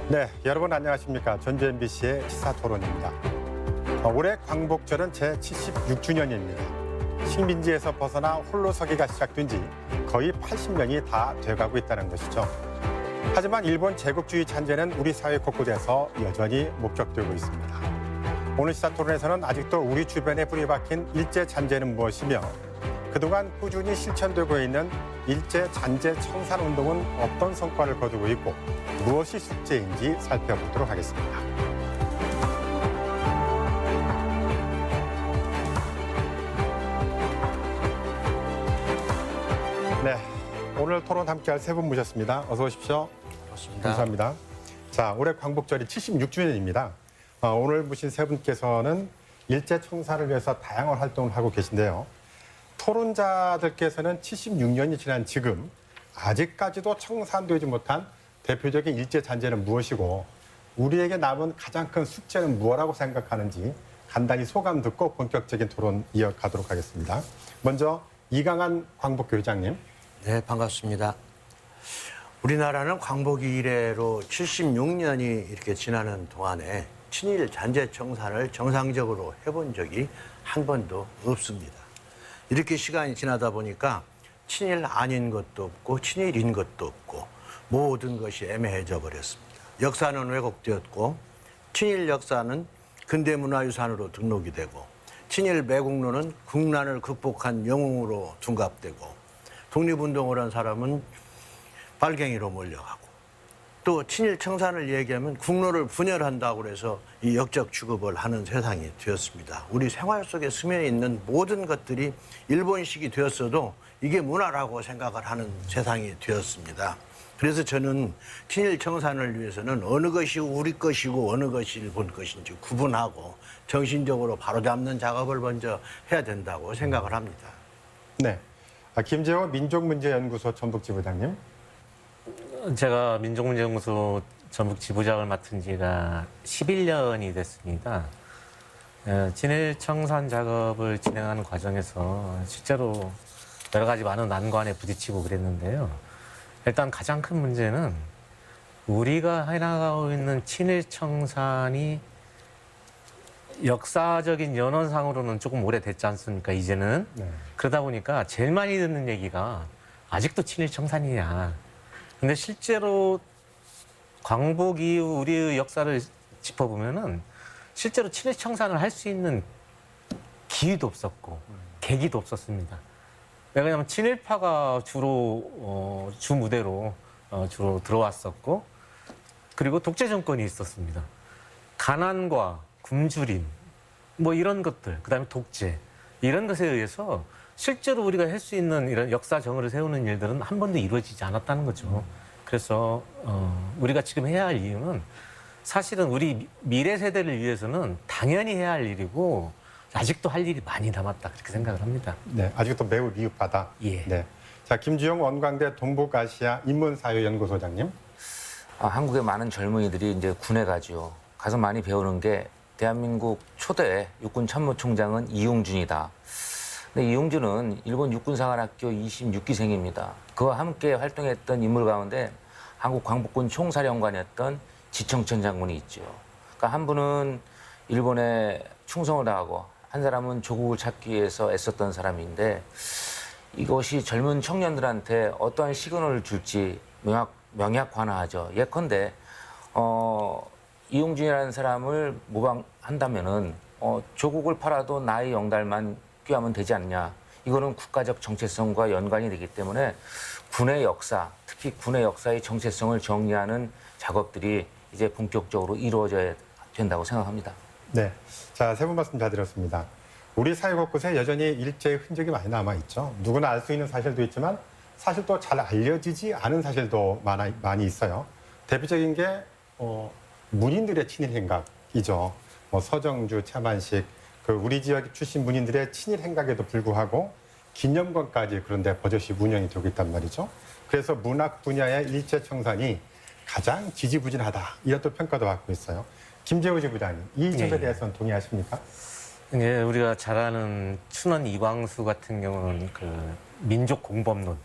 네, 여러분 안녕하십니까. 전주 MBC의 시사토론입니다. 올해 광복절은 제76주년입니다. 식민지에서 벗어나 홀로 서기가 시작된 지 거의 80년이 다 돼가고 있다는 것이죠. 하지만 일본 제국주의 잔재는 우리 사회 곳곳에서 여전히 목격되고 있습니다. 오늘 시사토론에서는 아직도 우리 주변에 뿌리 박힌 일제 잔재는 무엇이며 그동안 꾸준히 실천되고 있는 일제 잔재 청산 운동은 어떤 성과를 거두고 있고 무엇이 숙제인지 살펴보도록 하겠습니다. 네, 오늘 토론 함께할 세 분 모셨습니다. 어서 오십시오. 그렇습니다. 감사합니다. 자, 올해 광복절이 76주년입니다. 오늘 모신 세 분께서는 일제 청산을 위해서 다양한 활동을 하고 계신데요. 토론자들께서는 76년이 지난 지금 아직까지도 청산되지 못한 대표적인 일제 잔재는 무엇이고 우리에게 남은 가장 큰 숙제는 무엇이라고 생각하는지 간단히 소감 듣고 본격적인 토론 이어가도록 하겠습니다. 먼저 이강한 광복교장님. 네, 반갑습니다. 우리나라는 광복이 이래로 76년이 이렇게 지나는 동안에 친일 잔재 청산을 정상적으로 해본 적이 한 번도 없습니다. 이렇게 시간이 지나다 보니까 친일 아닌 것도 없고 친일인 것도 없고 모든 것이 애매해져 버렸습니다. 역사는 왜곡되었고 친일 역사는 근대문화유산으로 등록이 되고 친일 매국노는 국난을 극복한 영웅으로 둔갑되고 독립운동을 한 사람은 빨갱이로 몰려가고 또 친일 청산을 얘기하면 국노를 분열한다고 해서 이 역적 취급을 하는 세상이 되었습니다. 우리 생활 속에 스며에 있는 모든 것들이 일본식이 되었어도 이게 문화라고 생각을 하는 세상이 되었습니다. 그래서 저는 친일 청산을 위해서는 어느 것이 우리 것이고 어느 것이 일본 것인지 구분하고 정신적으로 바로잡는 작업을 먼저 해야 된다고 생각을 합니다. 네, 김재호 민족문제연구소 전북지부장님. 제가 민족문제연구소 전북 지부장을 맡은 지가 11년이 됐습니다. 친일 청산 작업을 진행하는 과정에서 실제로 여러 가지 많은 난관에 부딪히고 그랬는데요. 일단 가장 큰 문제는 우리가 해나가고 있는 친일 청산이 역사적인 연원상으로는 조금 오래됐지 않습니까, 이제는? 네. 그러다 보니까 제일 많이 듣는 얘기가 아직도 친일 청산이냐. 근데 실제로 광복 이후 우리의 역사를 짚어보면은 실제로 친일 청산을 할 수 있는 기회도 없었고 계기도 없었습니다. 왜냐하면 친일파가 주로 주 무대로 주로 들어왔었고 그리고 독재 정권이 있었습니다. 가난과 굶주림 뭐 이런 것들, 그다음에 독재 이런 것에 의해서 실제로 우리가 할 수 있는 이런 역사 정의를 세우는 일들은 한 번도 이루어지지 않았다는 거죠. 그래서 우리가 지금 해야 할 이유는 사실은 우리 미래 세대를 위해서는 당연히 해야 할 일이고 아직도 할 일이 많이 남았다 그렇게 생각을 합니다. 네, 아직도 매우 미흡하다. 예. 네. 자, 김주영 원광대 동북아시아 인문사회연구소장님. 한국의 많은 젊은이들이 이제 군에 가죠. 가서 많이 배우는 게 대한민국 초대 육군 참모총장은 이용준이다. 근데 이용준은 일본 육군사관학교 26기생입니다. 그와 함께 활동했던 인물 가운데 한국 광복군 총사령관이었던 지청천 장군이 있죠. 그러니까 한 분은 일본에 충성을 다하고 한 사람은 조국을 찾기 위해서 애썼던 사람인데 이것이 젊은 청년들한테 어떠한 시그널을 줄지 명약관화하죠. 예컨대 이용준이라는 사람을 모방한다면은 조국을 팔아도 나의 영달만 꾀하면 되지 않냐. 이거는 국가적 정체성과 연관이 되기 때문에 군의 역사, 특히 군의 역사의 정체성을 정리하는 작업들이 이제 본격적으로 이루어져야 된다고 생각합니다. 네, 자, 세 분 말씀 잘 들었습니다. 우리 사회 곳곳에 여전히 일제의 흔적이 많이 남아있죠. 누구나 알 수 있는 사실도 있지만 사실 또 잘 알려지지 않은 사실도 많이 있어요. 대표적인 게 문인들의 친일 행각이죠. 서정주, 차만식, 우리 지역 출신 문인들의 친일 행각에도 불구하고 기념관까지 그런데 버젓이 운영이 되고 있단 말이죠. 그래서 문학 분야의 일제 청산이 가장 지지부진하다 이런 또 평가도 받고 있어요. 김재호 지부장님, 이 점에 대해서는 동의하십니까? 예, 우리가 잘 아는 춘원 이광수 같은 경우는 민족 공범론.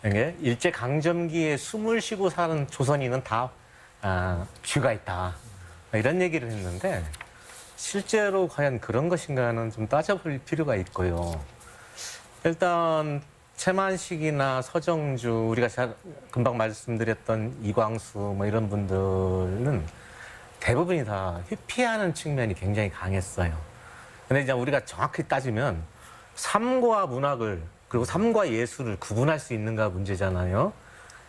이게 일제 강점기에 숨을 쉬고 사는 조선인은 다 뷰가 있다. 이런 얘기를 했는데 실제로 과연 그런 것인가는 좀 따져볼 필요가 있고요. 일단 최만식이나 서정주, 우리가 금방 말씀드렸던 이광수 뭐 이런 분들은 대부분이 다 회피하는 측면이 굉장히 강했어요. 근데 이제 우리가 정확히 따지면 삶과 문학을 그리고 삶과 예술을 구분할 수 있는가 문제잖아요.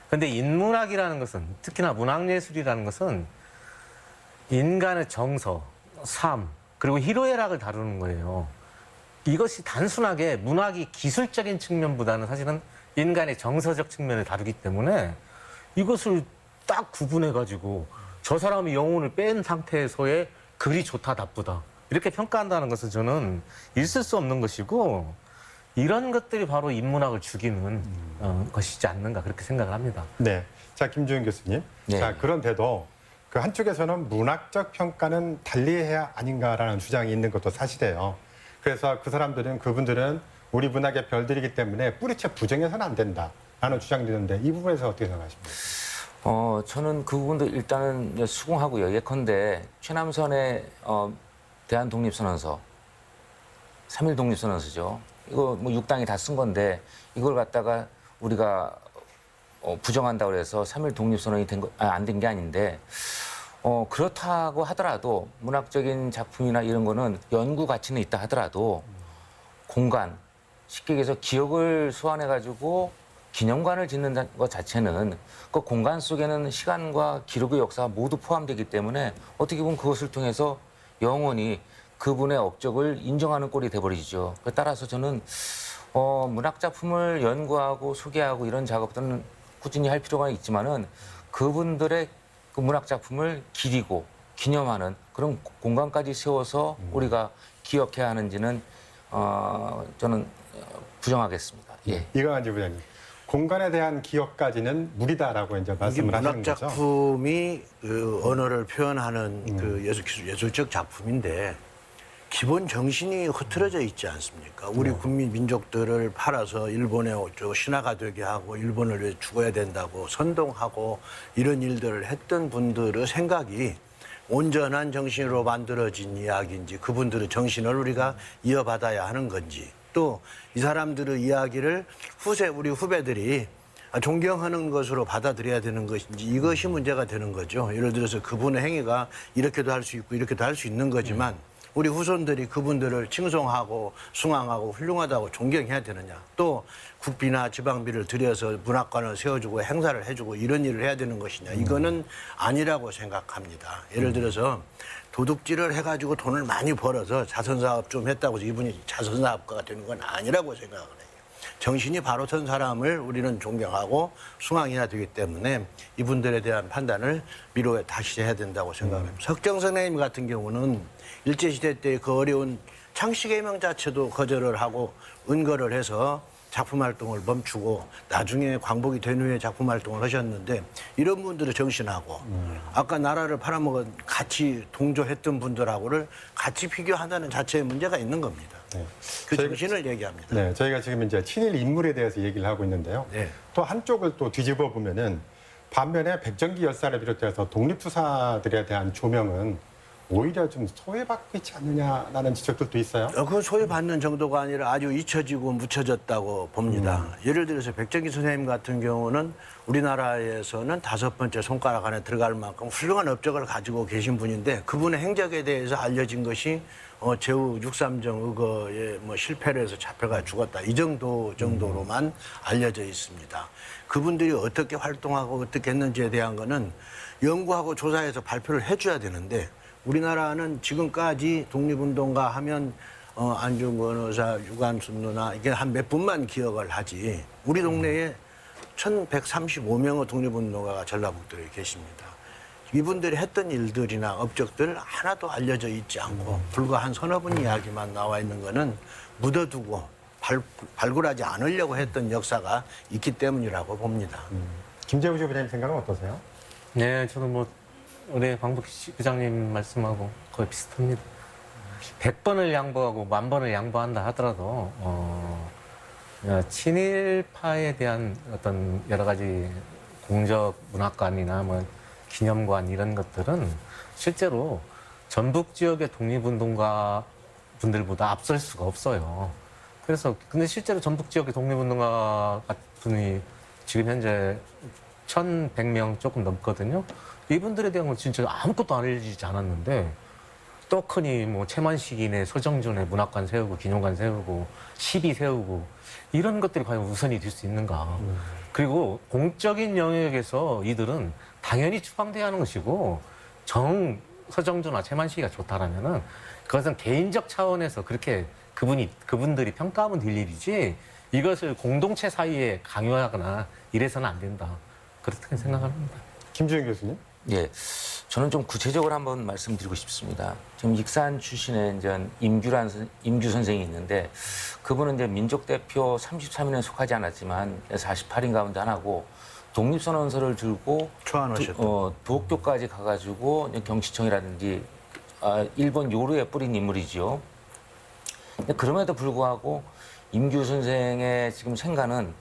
근데 인문학이라는 것은, 특히나 문학예술이라는 것은 인간의 정서, 삶, 그리고 희로애락을 다루는 거예요. 이것이 단순하게 문학이 기술적인 측면보다는 사실은 인간의 정서적 측면을 다루기 때문에 이것을 딱 구분해가지고 저 사람이 영혼을 뺀 상태에서의 글이 좋다, 나쁘다. 이렇게 평가한다는 것은 저는 있을 수 없는 것이고 이런 것들이 바로 인문학을 죽이는 것이지 않는가 그렇게 생각을 합니다. 네. 자, 김주현 교수님. 네. 자, 그런데도 그 한쪽에서는 문학적 평가는 달리해야 아닌가라는 주장이 있는 것도 사실이에요. 그래서 그분들은 우리 문학의 별들이기 때문에 뿌리채 부정해서는 안 된다라는 주장이 있는데 이 부분에서 어떻게 생각하십니까? 저는 그 부분도 일단은 이제 수긍하고요. 예컨대 최남선의 대한독립선언서, 3.1 독립선언서죠. 이거 뭐 6당이 다 쓴 건데 이걸 갖다가 우리가 부정한다고 해서 3.1 독립선언이 안 된 게 아닌데 그렇다고 하더라도 문학적인 작품이나 이런 거는 연구 가치는 있다 하더라도 공간, 쉽게 얘기해서 기억을 소환해가지고 기념관을 짓는 것 자체는 그 공간 속에는 시간과 기록의 역사가 모두 포함되기 때문에 어떻게 보면 그것을 통해서 영원히 그분의 업적을 인정하는 꼴이 돼버리죠. 따라서 저는 문학 작품을 연구하고 소개하고 이런 작업들은 꾸준히 할 필요가 있지만은 그분들의 그 문학 작품을 기리고 기념하는 그런 공간까지 세워서 우리가 기억해야 하는지는 저는 부정하겠습니다. 예. 이강한 지부장님. 공간에 대한 기억까지는 무리다라고 이제 말씀을 하시는 문학 거죠. 작품이 그 언어를 표현하는 그 예술적 작품인데 기본 정신이 흐트러져 있지 않습니까? 우리 국민 민족들을 팔아서 일본의 신화가 되게 하고 일본을 위해 죽어야 된다고 선동하고 이런 일들을 했던 분들의 생각이 온전한 정신으로 만들어진 이야기인지 그분들의 정신을 우리가 이어받아야 하는 건지 또 이 사람들의 이야기를 우리 후배들이 존경하는 것으로 받아들여야 되는 것인지 이것이 문제가 되는 거죠. 예를 들어서 그분의 행위가 이렇게도 할 수 있고 이렇게도 할 수 있는 거지만 우리 후손들이 그분들을 칭송하고 숭앙하고 훌륭하다고 존경해야 되느냐. 또 국비나 지방비를 들여서 문학관을 세워주고 행사를 해주고 이런 일을 해야 되는 것이냐. 이거는 아니라고 생각합니다. 예를 들어서 도둑질을 해가지고 돈을 많이 벌어서 자선사업 좀 했다고 해서 이분이 자선사업가가 되는 건 아니라고 생각을 해요. 정신이 바로 선 사람을 우리는 존경하고 숭앙해야 되기 때문에 이분들에 대한 판단을 미로에 다시 해야 된다고 생각합니다. 석정 선생님 같은 경우는 일제시대 때 그 어려운 창씨개명 자체도 거절을 하고 은거를 해서 작품 활동을 멈추고 나중에 광복이 된 후에 작품 활동을 하셨는데 이런 분들의 정신하고 아까 나라를 팔아먹은 같이 동조했던 분들하고를 같이 비교한다는 자체의 문제가 있는 겁니다. 네. 그 정신을 얘기합니다. 네, 저희가 지금 이제 친일 인물에 대해서 얘기를 하고 있는데요. 네. 또 한쪽을 또 뒤집어 보면은 반면에 백정기 열사를 비롯해서 독립투사들에 대한 조명은 오히려 좀 소외받고 있지 않느냐라는 지적들도 있어요. 그 소외받는 정도가 아니라 아주 잊혀지고 묻혀졌다고 봅니다. 예를 들어서 백정기 선생님 같은 경우는 우리나라에서는 5번째 손가락 안에 들어갈 만큼 훌륭한 업적을 가지고 계신 분인데 그분의 행적에 대해서 알려진 것이 제후 6.3정 의거에 실패를 해서 잡혀가 죽었다. 이 정도로만 알려져 있습니다. 그분들이 어떻게 활동하고 어떻게 했는지에 대한 거는 연구하고 조사해서 발표를 해줘야 되는데 우리나라는 지금까지 독립운동가 하면 안중근 의사, 유관순 누나 이게 한 몇 분만 기억을 하지 우리 동네에 1135명의 독립운동가가 전라북도에 계십니다. 이분들이 했던 일들이나 업적들 하나도 알려져 있지 않고 불과 한 서너 분 이야기만 나와 있는 거는 묻어두고 발굴하지 않으려고 했던 역사가 있기 때문이라고 봅니다. 김재우 부장님 생각은 어떠세요? 네, 저는 우리 광복 부장님 말씀하고 거의 비슷합니다. 100번을 양보하고 10,000번을 양보한다 하더라도 친일파에 대한 어떤 여러 가지 공적 문학관이나 기념관 이런 것들은 실제로 전북 지역의 독립운동가 분들보다 앞설 수가 없어요. 그래서 근데 실제로 전북 지역의 독립운동가 분이 지금 현재 1,100명 조금 넘거든요. 이분들에 대한 건 진짜 아무것도 알려지지 않았는데 떡하니 뭐 최만식이네 서정준의 문학관 세우고 기념관 세우고 시비 세우고 이런 것들이 과연 우선이 될 수 있는가. 그리고 공적인 영역에서 이들은 당연히 추방돼야 하는 것이고 서정준나 최만식이가 좋다라면은 그것은 개인적 차원에서 그렇게 그분들이 평가하면 될 일이지 이것을 공동체 사이에 강요하거나 이래서는 안 된다. 그렇게 생각합니다. 김주영 교수님? 예, 저는 좀 구체적으로 한번 말씀드리고 싶습니다. 지금 익산 출신의 이제 임규 선생이 있는데 그분은 이제 민족 대표 33인에 속하지 않았지만 48인 가운데 하나고 독립선언서를 들고 도쿄까지 가가지고 경시청이라든지 일본 요루에 뿌린 인물이지요. 근데 그럼에도 불구하고 임규 선생의 지금 생가는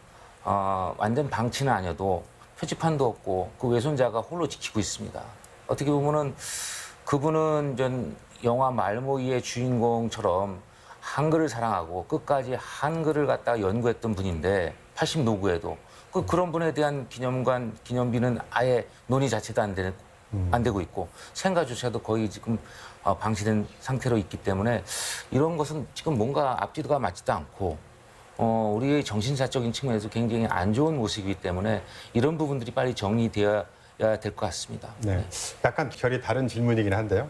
완전 방치는 아니어도 표지판도 없고 그 외손자가 홀로 지키고 있습니다. 어떻게 보면은 그분은 전 영화 말모이의 주인공처럼 한글을 사랑하고 끝까지 한글을 갖다가 연구했던 분인데 80 노구에도 그런 분에 대한 기념관 기념비는 아예 논의 자체도 안 되고 있고 생가조차도 거의 지금 방치된 상태로 있기 때문에 이런 것은 지금 뭔가 앞뒤가 맞지도 않고 우리의 정신사적인 측면에서 굉장히 안 좋은 모습이기 때문에 이런 부분들이 빨리 정리되어야 될 것 같습니다. 네. 약간 결이 다른 질문이긴 한데요.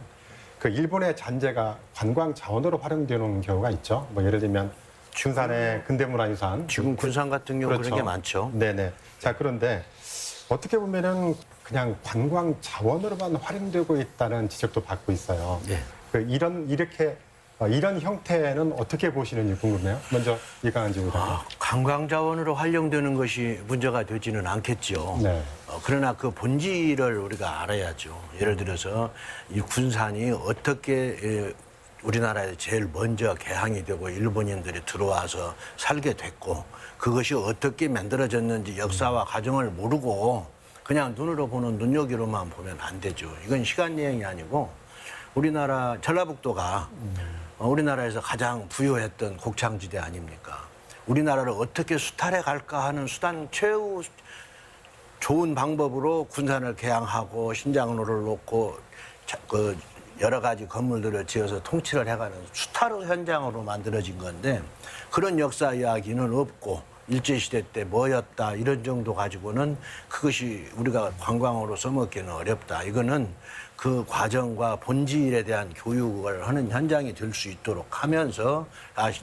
그 일본의 잔재가 관광 자원으로 활용되는 경우가 있죠. 뭐 예를 들면 군산의 근대문화유산. 지금 군산 같은 경우 그렇죠. 그런 게 많죠. 네네. 자, 그런데 어떻게 보면은 그냥 관광 자원으로만 활용되고 있다는 지적도 받고 있어요. 네. 이런 형태는 어떻게 보시는지 궁금해요. 먼저 이강한 지부장님. 관광 자원으로 활용되는 것이 문제가 되지는 않겠죠. 네. 그러나 그 본질을 우리가 알아야죠. 예를 들어서 이 군산이 어떻게 우리나라에 제일 먼저 개항이 되고 일본인들이 들어와서 살게 됐고 그것이 어떻게 만들어졌는지 역사와 과정을 모르고 그냥 눈으로 보는 눈여기로만 보면 안 되죠. 이건 시간 여행이 아니고 우리나라 전라북도가 우리나라에서 가장 부유했던 곡창지대 아닙니까? 우리나라를 어떻게 수탈해 갈까 하는 수단 최후 좋은 방법으로 군산을 개항하고 신장로를 놓고 그 여러 가지 건물들을 지어서 통치를 해가는 수탈 현장으로 만들어진 건데 그런 역사 이야기는 없고 일제시대 때 뭐였다 이런 정도 가지고는 그것이 우리가 관광으로 써먹기는 어렵다. 이거는 그 과정과 본질에 대한 교육을 하는 현장이 될 수 있도록 하면서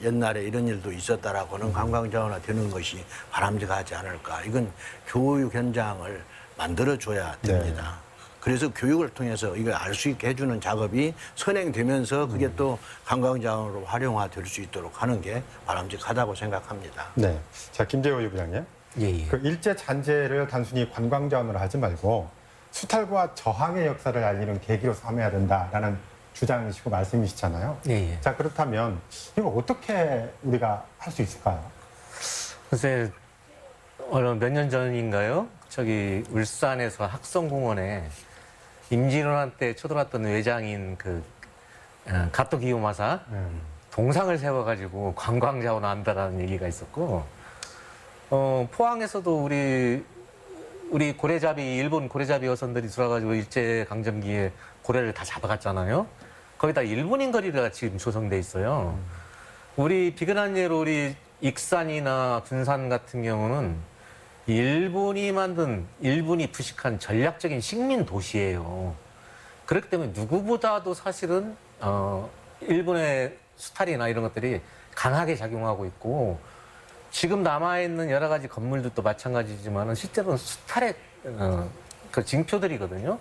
옛날에 이런 일도 있었다라고는 관광자원화 되는 것이 바람직하지 않을까. 이건 교육 현장을 만들어줘야 됩니다. 네. 그래서 교육을 통해서 이걸 알 수 있게 해주는 작업이 선행되면서 그게 또 관광자원으로 활용화될 수 있도록 하는 게 바람직하다고 생각합니다. 네. 자, 김재호 부장님. 예. 그 일제 잔재를 단순히 관광 자원으로 하지 말고 수탈과 저항의 역사를 알리는 계기로 삼아야 된다라는 주장이시고 말씀이시잖아요. 예. 자, 그렇다면 이거 어떻게 우리가 할 수 있을까요? 글쎄, 몇 년 전인가요? 저기 울산에서 학성공원에 임진왜란 때 쳐들어왔던 외장인 가토 기요마사 동상을 세워가지고 관광 자원한다라는 얘기가 있었고, 포항에서도 우리 고래잡이 일본 고래잡이 여선들이 들어와가지고 일제 강점기에 고래를 다 잡아갔잖아요. 거기다 일본인 거리가 지금 조성돼 있어요. 우리 비근한 예로 우리 익산이나 군산 같은 경우는 일본이 부식한 전략적인 식민 도시예요. 그렇기 때문에 누구보다도 사실은 일본의 수탈이나 이런 것들이 강하게 작용하고 있고 지금 남아있는 여러 가지 건물들도 마찬가지지만 실제로는 수탈의 그 징표들이거든요.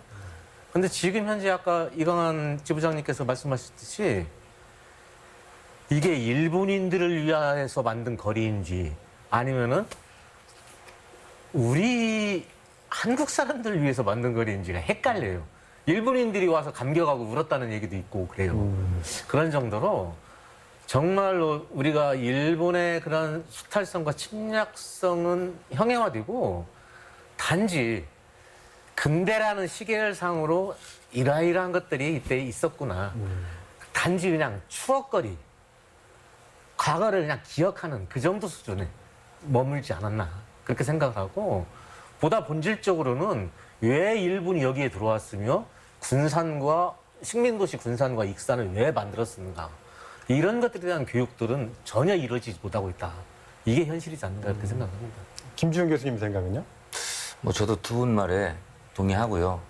근데 지금 현재 아까 이강한 지부장님께서 말씀하셨듯이 이게 일본인들을 위해서 만든 거리인지 아니면은 우리 한국 사람들을 위해서 만든 거리인지가 헷갈려요. 일본인들이 와서 감격하고 울었다는 얘기도 있고 그래요. 그런 정도로 정말로 우리가 일본의 그런 수탈성과 침략성은 형해화되고 단지 근대라는 시계열상으로 이러이러한 것들이 이때 있었구나. 단지 그냥 추억거리, 과거를 그냥 기억하는 그 정도 수준에 머물지 않았나 그렇게 생각을 하고, 보다 본질적으로는 왜 일본이 여기에 들어왔으며 군산과 식민도시 군산과 익산을 왜 만들었는가, 이런 것들에 대한 교육들은 전혀 이루어지지 못하고 있다. 이게 현실이지 않는가 그렇게 생각합니다. 김지훈 교수님 생각은요? 뭐 저도 두 분 말에 동의하고요.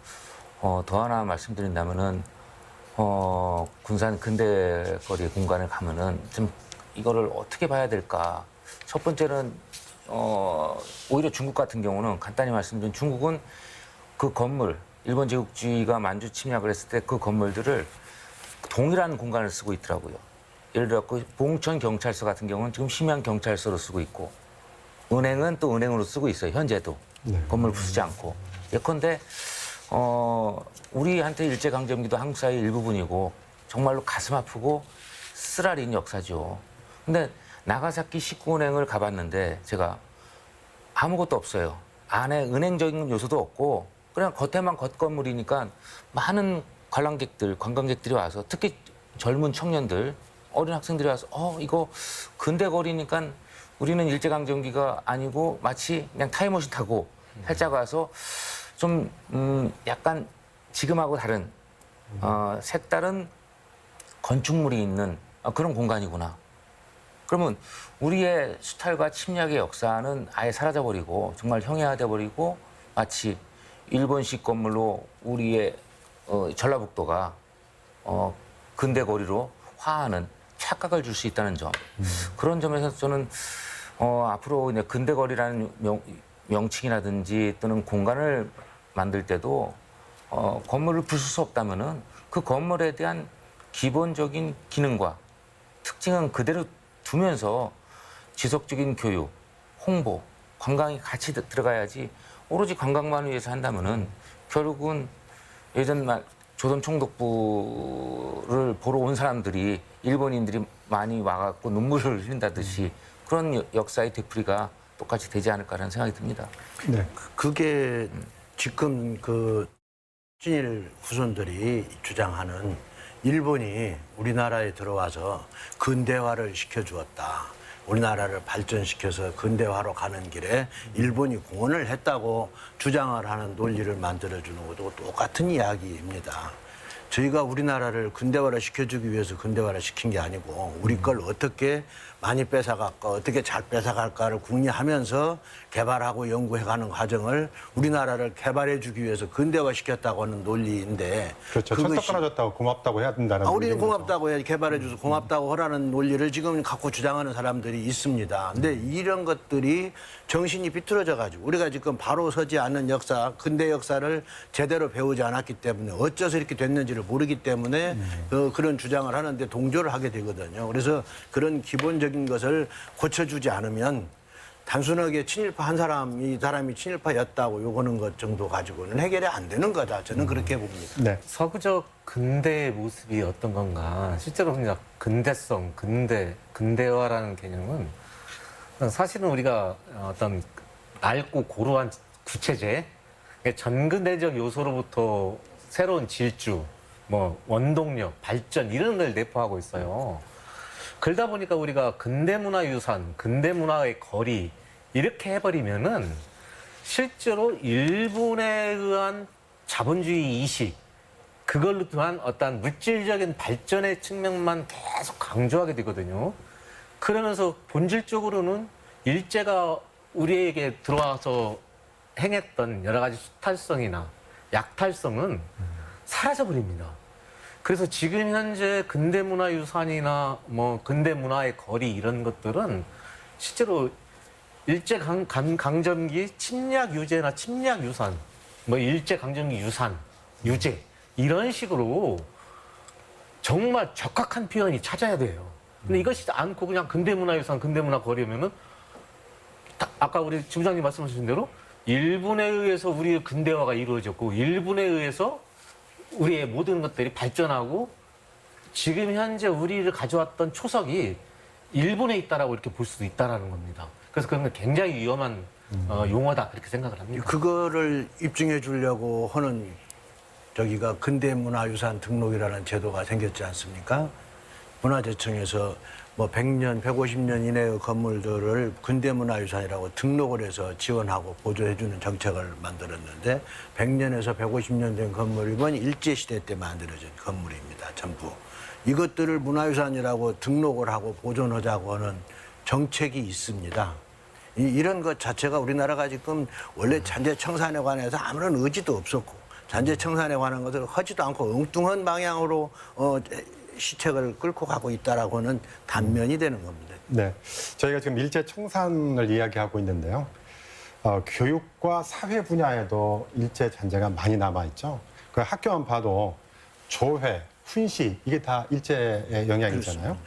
더 하나 말씀드린다면은 군산 근대거리 공간을 가면은 좀 이거를 어떻게 봐야 될까? 첫 번째는 오히려 중국 같은 경우는 간단히 말씀드린 중국은 그 건물, 일본 제국주의가 만주 침략을 했을 때 그 건물들을 동일한 공간을 쓰고 있더라고요. 예를 들어 그 봉천 경찰서 같은 경우는 지금 심양 경찰서로 쓰고 있고, 은행은 또 은행으로 쓰고 있어요. 현재도 건물 부수지 않고. 예컨대 우리한테 일제강점기도 한국 사회의 일부분이고 정말로 가슴 아프고 쓰라린 역사죠. 근데 나가사키 식구은행을 가봤는데 제가 아무것도 없어요. 안에 은행적인 요소도 없고 그냥 겉에만 겉건물이니까 많은 관광객들이 와서 특히 젊은 청년들, 어린 학생들이 와서 이거 근대거리니까 우리는 일제강점기가 아니고 마치 그냥 타임머신 타고 살짝 와서 좀 약간 지금하고 다른 색다른 건축물이 있는 그런 공간이구나. 그러면 우리의 수탈과 침략의 역사는 아예 사라져버리고 정말 형해화돼 버리고 마치 일본식 건물로 우리의 전라북도가 근대거리로 화하는 착각을 줄 수 있다는 점. 그런 점에서 저는 앞으로 이제 근대거리라는 명칭이라든지 또는 공간을 만들 때도 건물을 부술 수 없다면은 그 건물에 대한 기본적인 기능과 특징은 그대로 두면서 지속적인 교육, 홍보, 관광이 같이 들어가야지 오로지 관광만 위해서 한다면은 결국은 예전 조선 총독부를 보러 온 사람들이 일본인들이 많이 와갖고 눈물을 흘린다듯이 그런 역사의 되풀이가 똑같이 되지 않을까라는 생각이 듭니다. 네. 그게 지금 그 친일 후손들이 주장하는 일본이 우리나라에 들어와서 근대화를 시켜주었다. 우리나라를 발전시켜서 근대화로 가는 길에 일본이 공헌을 했다고 주장을 하는 논리를 만들어주는 것도 똑같은 이야기입니다. 저희가 우리나라를 근대화를 시켜주기 위해서 근대화를 시킨 게 아니고 우리 걸 어떻게 많이 뺏어갈까, 어떻게 잘 뺏어갈까를 궁리하면서 개발하고 연구해가는 과정을 우리나라를 개발해주기 위해서 근대화시켰다고 하는 논리인데, 그렇죠. 철도 끊어졌다고 고맙다고 해야 된다는 우리는 논리인 거죠. 고맙다고 해, 개발해줘서 고맙다고 하라는 논리를 지금 갖고 주장하는 사람들이 있습니다. 근데 이런 것들이 정신이 비틀어져가지고 우리가 지금 바로 서지 않는 역사, 근대 역사를 제대로 배우지 않았기 때문에 어째서 이렇게 됐는지를 모르기 때문에 그런 주장을 하는데 동조를 하게 되거든요. 그래서 그런 기본적인 것을 고쳐주지 않으면 단순하게 친일파 한 사람이 친일파였다고 요거는 것 정도 가지고는 해결이 안 되는 거다. 저는 그렇게 봅니다. 네. 서구적 근대의 모습이 어떤 건가. 실제로 그냥 근대성, 근대화라는 개념은 사실은 우리가 어떤 낡고 고루한 구체제, 전근대적 요소로부터 새로운 질주, 원동력, 발전 이런 걸 내포하고 있어요. 그러다 보니까 우리가 근대문화유산, 근대문화의 거리 이렇게 해버리면은 실제로 일본에 의한 자본주의 이식, 그걸로 또한 어떤 물질적인 발전의 측면만 계속 강조하게 되거든요. 그러면서 본질적으로는 일제가 우리에게 들어와서 행했던 여러 가지 수탈성이나 약탈성은 사라져버립니다. 그래서 지금 현재 근대문화유산이나 근대문화의 거리 이런 것들은 실제로 일제강점기 침략유재나 침략유산, 일제강점기 유산, 유재 이런 식으로 정말 적확한 표현이 찾아야 돼요. 근데 이것이 않고 그냥 근대문화유산, 근대문화거리면은 아까 우리 지부장님 말씀하신 대로 일본에 의해서 우리의 근대화가 이루어졌고 일본에 의해서 우리의 모든 것들이 발전하고 지금 현재 우리를 가져왔던 초석이 일본에 있다라고 이렇게 볼 수도 있다라는 겁니다. 그래서 그건 굉장히 위험한 용어다 그렇게 생각을 합니다. 그거를 입증해 주려고 하는 저기가 근대문화유산 등록이라는 제도가 생겼지 않습니까? 문화재청에서 뭐 100년, 150년 이내의 건물들을 근대문화유산이라고 등록을 해서 지원하고 보조해주는 정책을 만들었는데 100년에서 150년 된 건물이면 일제시대 때 만들어진 건물입니다. 전부. 이것들을 문화유산이라고 등록을 하고 보존하자고 하는 정책이 있습니다. 이런 것 자체가 우리나라가 지금 원래 잔재청산에 관해서 아무런 의지도 없었고 잔재청산에 관한 것을 하지도 않고 엉뚱한 방향으로 시책을 끌고 가고 있다라고 하는 단면이 되는 겁니다. 네, 저희가 지금 일제 청산을 이야기하고 있는데요. 교육과 사회 분야에도 일제 잔재가 많이 남아 있죠. 그 학교만 봐도 조회, 훈시 이게 다 일제의 영향이잖아요.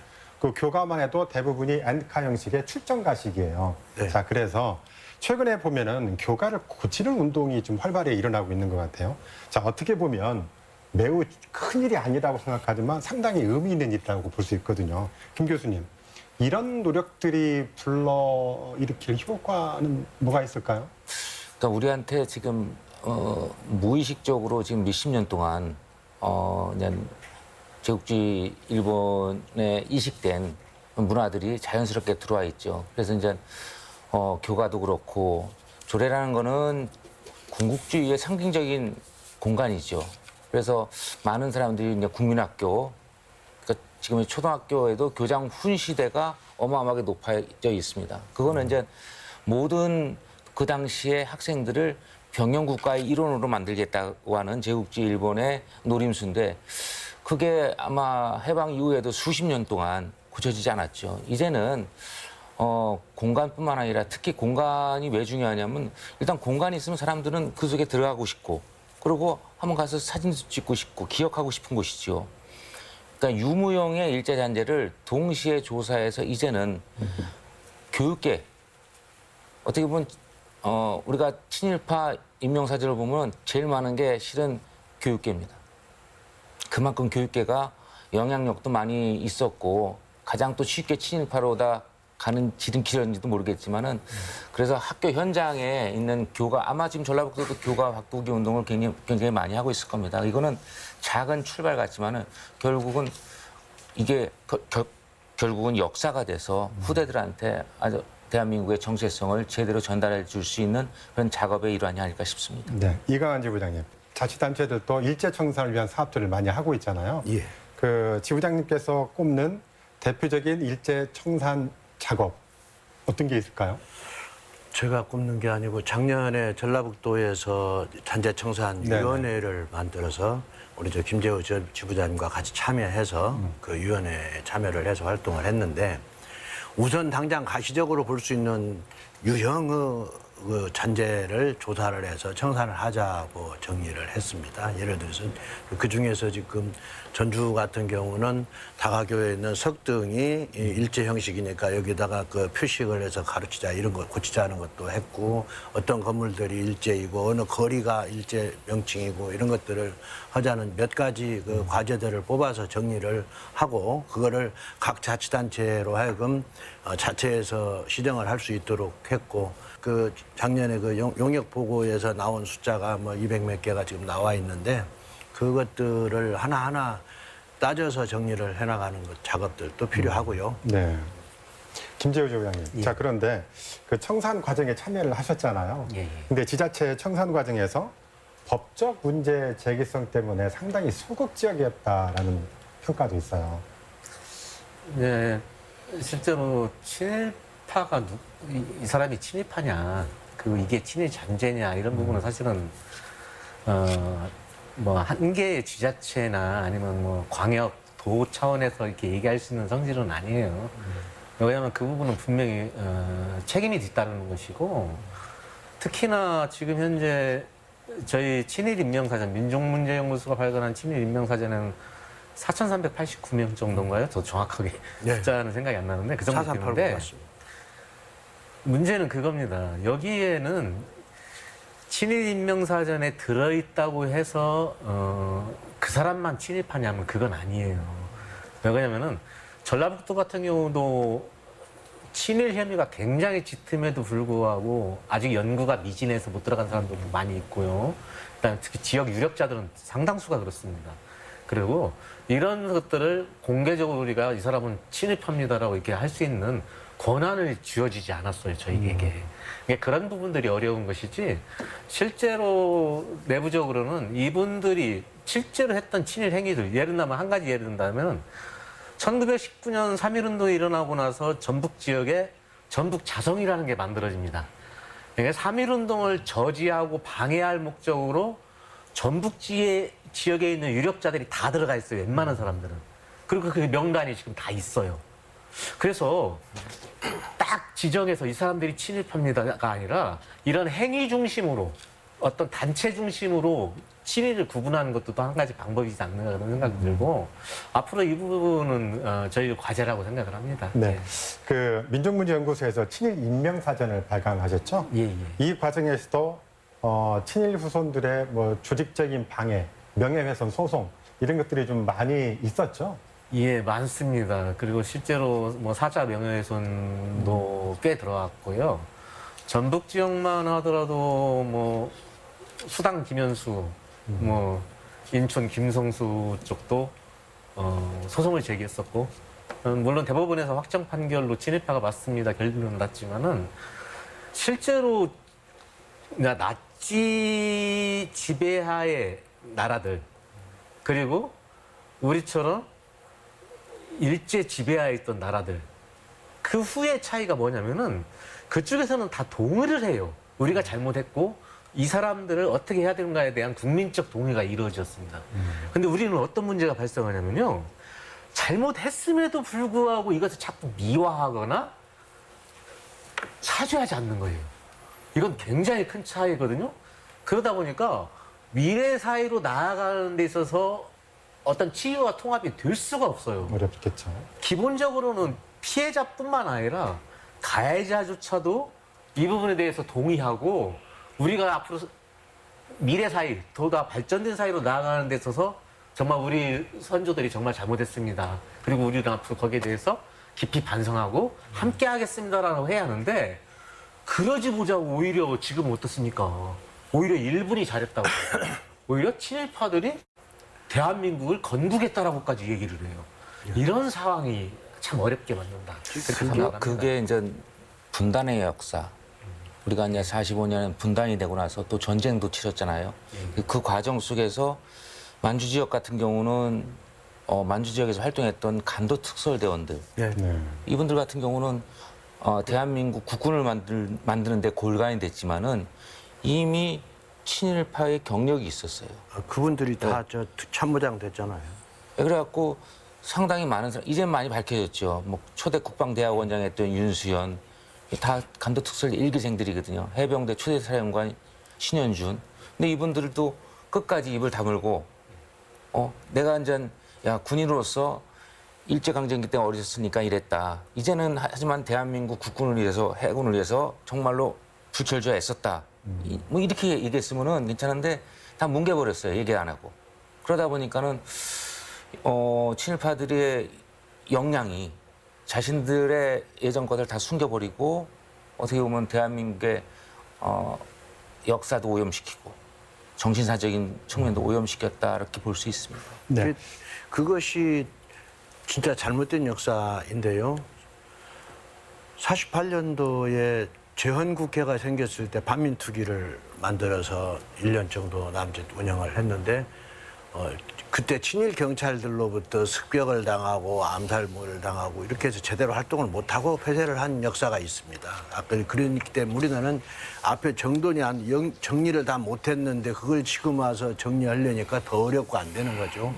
그 교과만 해도 대부분이 엔카 형식의 출정가식이에요. 네. 자, 그래서 최근에 보면은 교과를 고치는 운동이 좀 활발히 일어나고 있는 것 같아요. 자, 어떻게 보면 매우 큰 일이 아니라고 생각하지만 상당히 의미 있는 일이라고 볼 수 있거든요. 김 교수님, 이런 노력들이 불러일으킬 효과는 뭐가 있을까요? 그러니까 우리한테 지금 무의식적으로 지금 몇십 년 동안 그냥 제국주의 일본에 이식된 문화들이 자연스럽게 들어와 있죠. 그래서 이제 교과도 그렇고 조례라는 거는 군국주의의 상징적인 공간이죠. 그래서 많은 사람들이 이제 국민학교, 그러니까 지금 초등학교에도 교장 훈시대가 어마어마하게 높아져 있습니다. 그거는 이제 모든 그 당시에 학생들을 병영국가의 일원으로 만들겠다고 하는 제국주의 일본의 노림수인데 그게 아마 해방 이후에도 수십 년 동안 고쳐지지 않았죠. 이제는 공간뿐만 아니라 특히 공간이 왜 중요하냐면 일단 공간이 있으면 사람들은 그 속에 들어가고 싶고 그리고 한번 가서 사진도 찍고 싶고 기억하고 싶은 곳이죠. 그러니까 유무형의 일제 잔재를 동시에 조사해서 이제는 교육계 어떻게 보면 우리가 친일파 인명사진을 보면 제일 많은 게 실은 교육계입니다. 그만큼 교육계가 영향력도 많이 있었고 가장 또 쉽게 친일파로다 가는 지름길인지도 모르겠지만은 그래서 학교 현장에 있는 교가 아마 지금 전라북도도 교가 바꾸기 운동을 굉장히 많이 하고 있을 겁니다. 이거는 작은 출발 같지만은 결국은 이게 결국은 역사가 돼서 후대들한테 아주 대한민국의 정체성을 제대로 전달해 줄 수 있는 그런 작업의 일환이 아닐까 싶습니다. 네, 이강한 지부장님. 자치단체들도 일제청산을 위한 사업들을 많이 하고 있잖아요. 예. 그 지부장님께서 꼽는 대표적인 일제청산 작업 어떤 게 있을까요? 제가 꼽는 게 아니고 작년에 전라북도에서 잔재청산위원회를 만들어서 우리 저 김재호 지부장님과 같이 참여해서 그 위원회에 참여를 해서 활동을 했는데 우선 당장 가시적으로 볼 수 있는 유형의 그 잔재를 조사를 해서 청산을 하자고 정리를 했습니다. 예를 들어서 그 중에서 지금 전주 같은 경우는 다가교에 있는 석등이 일제 형식이니까 여기다가 그 표식을 해서 가르치자 이런 거 고치자는 것도 했고 어떤 건물들이 일제이고 어느 거리가 일제 명칭이고 이런 것들을 하자는 몇 가지 그 과제들을 뽑아서 정리를 하고 그거를 각 자치단체로 하여금 자체에서 시정을 할 수 있도록 했고 그 작년에 그 용역 보고에서 나온 숫자가 뭐 200몇 개가 지금 나와 있는데 그것들을 하나하나 따져서 정리를 해나가는 것 작업들도 필요하고요. 네. 김재우 지부장님. 예. 자, 그런데 그 청산 과정에 참여를 하셨잖아요. 예, 예. 근데 지자체 청산 과정에서 법적 문제 제기성 때문에 상당히 소극적이었다라는 평가도 있어요. 네, 실제로 친일파가 이 사람이 친일파냐, 그리고 이게 친일 잔재냐 이런 부분은 사실은 뭐 한 개의 지자체나 아니면 뭐 광역 도 차원에서 이렇게 얘기할 수 있는 성질은 아니에요. 왜냐하면 그 부분은 분명히 책임이 뒤따르는 것이고 특히나 지금 현재 저희 친일인명사전 민족문제연구소가 발간한 친일인명사전에는 4,389명 정도인가요? 더 정확하게 네. 숫자는 생각이 안 나는데 그 정도 438 되는데 맞습니다. 문제는 그겁니다. 여기에는 친일인명사전에 들어있다고 해서 그 사람만 친일파냐면 그건 아니에요. 왜냐면은 전라북도 같은 경우도 친일 혐의가 굉장히 짙음에도 불구하고 아직 연구가 미진해서 못 들어간 사람도 많이 있고요. 그다음에 특히 지역 유력자들은 상당수가 그렇습니다. 그리고 이런 것들을 공개적으로 우리가 이 사람은 친일파입니다라고 이렇게 할 수 있는 권한을 주어지지 않았어요, 저희에게. 그러니까 그런 부분들이 어려운 것이지, 실제로 내부적으로는 이분들이 실제로 했던 친일 행위들, 예를 들면 한 가지 예를 든다면 1919년 3.1운동이 일어나고 나서 전북 지역에 전북 자성이라는 게 만들어집니다. 그러니까 3.1운동을 저지하고 방해할 목적으로 전북 지역에 있는 유력자들이 다 들어가 있어요, 웬만한 사람들은. 그리고 그 명단이 지금 다 있어요. 그래서 딱 지정해서 이 사람들이 친일파입니다가 아니라 이런 행위 중심으로 어떤 단체 중심으로 친일을 구분하는 것도 또 한 가지 방법이지 않는가 그런 생각이 들고 앞으로 이 부분은 저희 과제라고 생각을 합니다. 네. 그 민족문제연구소에서 친일 인명사전을 발간하셨죠? 예, 예. 이 과정에서도 친일 후손들의 뭐 조직적인 방해, 명예훼손 소송 이런 것들이 좀 많이 있었죠? 예, 많습니다. 그리고 실제로 뭐 사자 명예훼손도 꽤 들어왔고요. 전북 지역만 하더라도 뭐 수당 김현수, 뭐 인천 김성수 쪽도 소송을 제기했었고, 물론 대법원에서 확정 판결로 친일파가 맞습니다 결론은 났지만은 실제로 나치 지배하의 나라들 그리고 우리처럼 일제 지배하에 있던 나라들 그 후의 차이가 뭐냐면은 그쪽에서는 다 동의를 해요. 우리가 잘못했고 이 사람들을 어떻게 해야 되는가에 대한 국민적 동의가 이루어졌습니다. 근데 우리는 어떤 문제가 발생하냐면요. 잘못했음에도 불구하고 이것을 자꾸 미화하거나 사죄하지 않는 거예요. 이건 굉장히 큰 차이거든요. 그러다 보니까 미래 사회로 나아가는 데 있어서 어떤 치유와 통합이 될 수가 없어요. 어렵겠죠. 기본적으로는 피해자뿐만 아니라 가해자조차도 이 부분에 대해서 동의하고 우리가 앞으로 미래 사회, 더더 발전된 사회로 나아가는 데 있어서 정말 우리 선조들이 정말 잘못했습니다. 그리고 우리는 앞으로 거기에 대해서 깊이 반성하고 함께 하겠습니다라고 해야 하는데 그러지 보자고 오히려 지금 어떻습니까? 오히려 일본이 잘했다고. 오히려 친일파들이 대한민국을 건국했다라고까지 얘기를 해요. 이런 상황이 참 어렵게 만든다. 그렇게 생각합니다. 그게 이제 분단의 역사. 우리가 이제 45년은 분단이 되고 나서 또 전쟁도 치렀잖아요. 그 과정 속에서 만주 지역 같은 경우는 만주 지역에서 활동했던 간도 특설대원들. 네. 이분들 같은 경우는 대한민국 국군을 만드는데 골간이 됐지만은 이미 친일파의 경력이 있었어요. 그분들이 다 저 참모장 됐잖아요. 그래갖고 상당히 많은 사람, 이젠 많이 밝혀졌죠. 뭐 초대 국방대학원장 했던 윤수연, 다 간도특설 일기생들이거든요. 해병대 초대 사령관 신현준. 근데 이분들도 끝까지 입을 다물고, 내가 이제 야 군인으로서 일제강점기 때 어리셨으니까 이랬다. 이제는 하지만 대한민국 국군을 위해서 해군을 위해서 정말로 불철주야 애썼다. 뭐 이렇게 얘기했으면은 괜찮은데 다 뭉개버렸어요. 얘기 안 하고. 그러다 보니까는 친일파들의 역량이 자신들의 예전 것을 다 숨겨버리고 어떻게 보면 대한민국의 역사도 오염시키고 정신사적인 측면도 오염시켰다 이렇게 볼 수 있습니다. 네. 그것이 진짜 잘못된 역사인데요. 48년도에 재헌국회가 생겼을 때 반민특위를 만들어서 1년 정도 남짓 운영을 했는데 그때 친일 경찰들로부터 습격을 당하고 암살을 당하고 이렇게 해서 제대로 활동을 못하고 폐쇄를 한 역사가 있습니다. 그렇기 때문에 우리는 앞에 정돈이 정리를 다 못했는데 그걸 지금 와서 정리하려니까 더 어렵고 안 되는 거죠.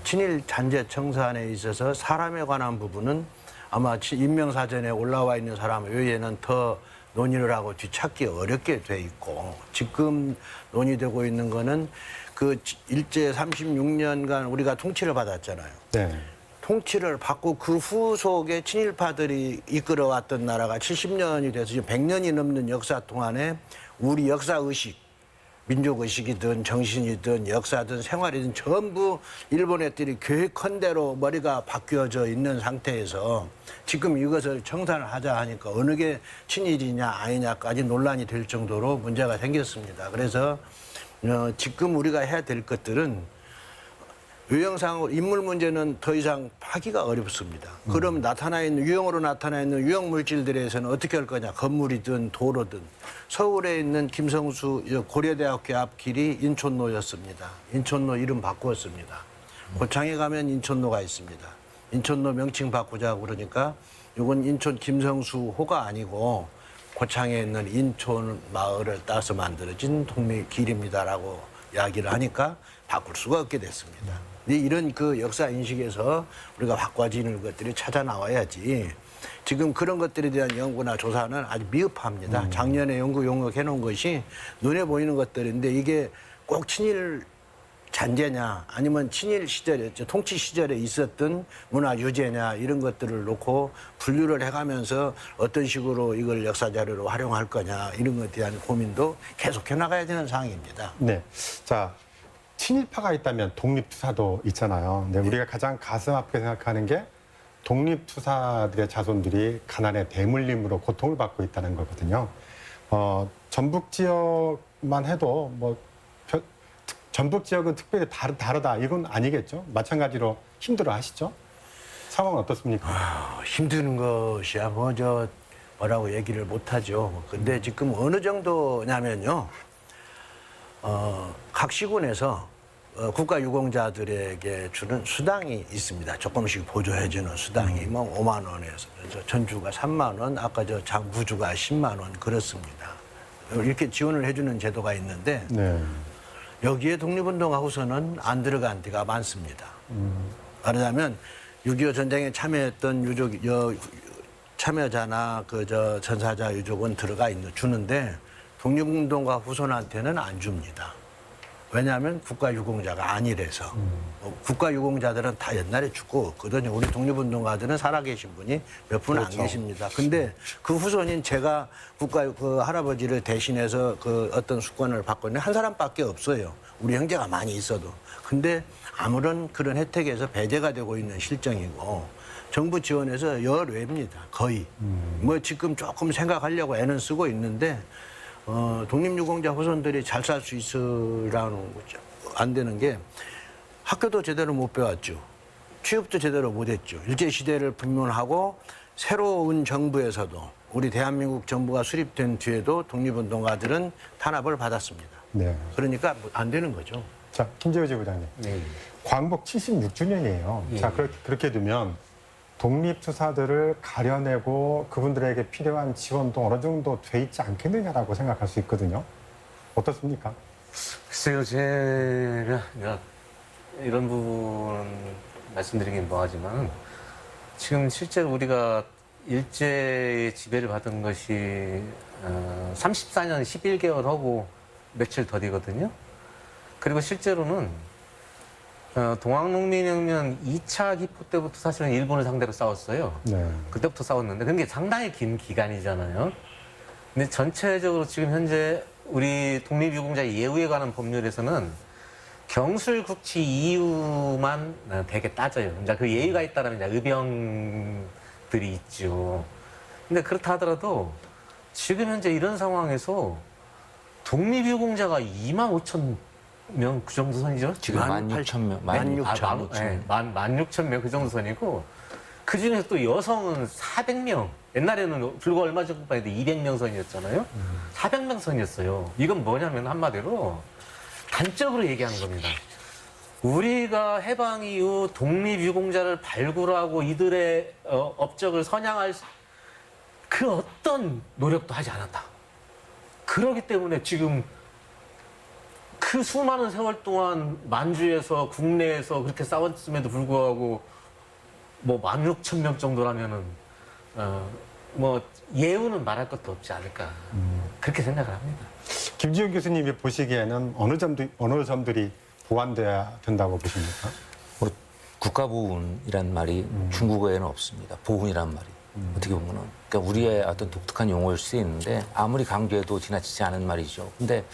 친일 잔재 청산에 있어서 사람에 관한 부분은 아마 인명사전에 올라와 있는 사람 외에는 더 논의를 하고 뒤찾기 어렵게 돼 있고 지금 논의되고 있는 거는 그 일제 36년간 우리가 통치를 받았잖아요. 네. 통치를 받고 그 후속에 친일파들이 이끌어왔던 나라가 70년이 돼서 지금 100년이 넘는 역사 동안에 우리 역사의식, 민족의식이든 정신이든 역사든 생활이든 전부 일본 애들이 계획컨대로 머리가 바뀌어져 있는 상태에서 지금 이것을 청산을 하자 하니까 어느 게 친일이냐 아니냐까지 논란이 될 정도로 문제가 생겼습니다. 그래서 지금 우리가 해야 될 것들은 유형상으로 인물 문제는 더 이상 하기가 어렵습니다. 그럼 나타나 있는 유형으로 나타나 있는 유형 물질들에서는 어떻게 할 거냐? 건물이든 도로든. 서울에 있는 김성수 고려대학교 앞 길이 인천로였습니다. 인천로 이름 바꾸었습니다. 고창에 가면 인천로가 있습니다. 인천로 명칭 바꾸자고 그러니까 이건 인천 김성수호가 아니고 고창에 있는 인천 마을을 따서 만들어진 독립길입니다라고 이야기를 하니까 바꿀 수가 없게 됐습니다. 이런 그 역사 인식에서 우리가 바꿔지는 것들이 찾아 나와야지 지금 그런 것들에 대한 연구나 조사는 아주 미흡합니다. 작년에 연구 용역해 놓은 것이 눈에 보이는 것들인데 이게 꼭 친일 잔재냐 아니면 친일 시절에 통치 시절에 있었던 문화 유재냐 이런 것들을 놓고 분류를 해가면서 어떤 식으로 이걸 역사 자료로 활용할 거냐 이런 것에 대한 고민도 계속해 나가야 되는 상황입니다. 네. 자, 친일파가 있다면 독립투사도 있잖아요. 근데 우리가 가장 가슴 아프게 생각하는 게 독립투사들의 자손들이 가난의 대물림으로 고통을 받고 있다는 거거든요. 전북 지역만 해도 전북 지역은 특별히 다르다 이건 아니겠죠? 마찬가지로 힘들어 하시죠? 상황은 어떻습니까? 힘드는 것이야 뭐라고 얘기를 못하죠. 근데 지금 어느 정도냐면요. 각 시군에서 국가유공자들에게 주는 수당이 있습니다. 조금씩 보조해주는 수당이 뭐 5만 원에서 전주가 3만 원, 아까 저 장부주가 10만 원 그렇습니다. 이렇게 지원을 해주는 제도가 있는데 네. 여기에 독립운동가 후손은 안 들어간 데가 많습니다. 말하자면 6.25 전쟁에 참여했던 참여자나 전사자 유족은 주는데 독립운동가 후손한테는 안 줍니다. 왜냐하면 국가유공자가 아니래서. 국가유공자들은 다 옛날에 죽고 없거든요. 우리 독립운동가들은 살아계신 분이 몇 분 안 계십니다. 근데 그 후손인 제가 그 할아버지를 대신해서 그 어떤 수권을 받고는 한 사람밖에 없어요. 우리 형제가 많이 있어도. 근데 아무런 그런 혜택에서 배제가 되고 있는 실정이고 정부 지원에서 열외입니다. 거의. 뭐 지금 조금 생각하려고 애는 쓰고 있는데 독립유공자 후손들이 잘 살 수 있으라는 거죠. 안 되는 게 학교도 제대로 못 배웠죠. 취업도 제대로 못 했죠. 일제시대를 불문하고 새로운 정부에서도 우리 대한민국 정부가 수립된 뒤에도 독립운동가들은 탄압을 받았습니다. 네. 그러니까 안 되는 거죠. 자, 김재호 지부장님. 네. 광복 76주년이에요. 예. 자, 그렇게 되면 독립투사들을 가려내고 그분들에게 필요한 지원도 어느 정도 돼 있지 않겠느냐라고 생각할 수 있거든요. 어떻습니까? 글쎄요, 제가 이런 부분 말씀드리긴 뭐하지만 지금 실제로 우리가 일제의 지배를 받은 것이 34년 11개월 하고 며칠 더디거든요. 그리고 실제로는 동학농민혁명 2차 기포 때부터 사실은 일본을 상대로 싸웠어요. 네. 그때부터 싸웠는데 그게 상당히 긴 기간이잖아요. 근데 전체적으로 지금 현재 우리 독립유공자 예우에 관한 법률에서는 경술국치 이유만 되게 따져요. 이제 그 예의가 있다면 이제 의병들이 있죠. 근데 그렇다 하더라도 지금 현재 이런 상황에서 독립유공자가 25,000명 그 정도 선이죠? 지금 16,000명. 16,000명 그 정도 선이고 그 중에서 또 여성은 400명. 옛날에는 불과 얼마 전까지도 200명 선이었잖아요. 400명 선이었어요. 이건 뭐냐면 한마디로 단적으로 얘기하는 겁니다. 우리가 해방 이후 독립유공자를 발굴하고 이들의 업적을 선양할 그 어떤 노력도 하지 않았다. 그렇기 때문에 지금 그 수많은 세월 동안 만주에서 국내에서 그렇게 싸웠음에도 불구하고 뭐 16,000명 정도라면은 뭐 예우는 말할 것도 없지 않을까 그렇게 생각을 합니다. 김지훈 교수님이 보시기에는 어느 점들이 보완돼야 된다고 보십니까? 뭐 국가보훈이란 말이 중국어에는 없습니다. 보훈이란 말이. 어떻게 보면은. 그러니까 우리의 어떤 독특한 용어일 수 있는데 아무리 강조해도 지나치지 않은 말이죠. 근데